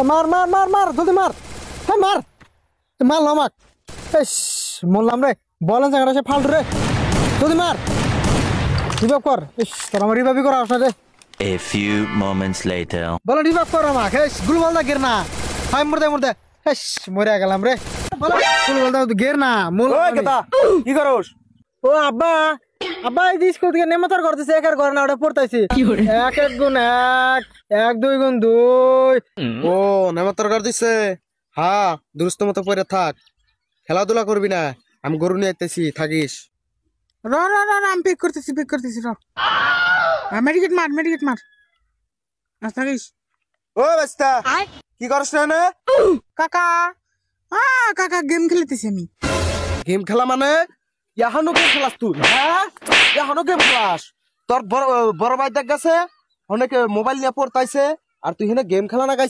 মার মার মার মার জলদি মার। হ্যাঁ মার, মারলাম আমাক। ইস মরলাম রে, বলেন জায়গাটা সে ফালতু রে। জলদি মার, রিভাইভ কর। ইস তোর আমার রিভাইভ করা আসলে রে। A few moments later. বলে রিভাইভ কর আমাক। ইস গুলবল দা গের না, হাই মরদে মরদে। ইস মরে গেলাম রে। বলে গুলবল দা গের না মূল। ওই কেতা কি করস? ও আব্বা, আব্বা এই স্কুল থেকে নেমতর করতেছে, একার করে না ওটা পড়তাইছি। এক এক গুণ এক, এক দুই গুণ দুই। ও নেমাতর কর দিছে। হ্যাঁ দুরুস্ত মতো পড়ে থাক, খেলাধুলা করবি না। আমি গরু নিয়ে আইতেছি, থাকিস। র র র র, আমি পিক করতেছি র। মেডিকেট মার থাকিস। ও বেস্তা কি করছ না? কাকা কাকা গেম খেলতেছি আমি। গেম খেলা মানে এখনো গেম খেলাস তুই? হ্যাঁ এখনো গেম খেলাস? তোর বড় ভাই দেখ গেছে অনেকে মোবাইল নিয়ে পড়তাইছে আর তুই হেনে গেম খেলা না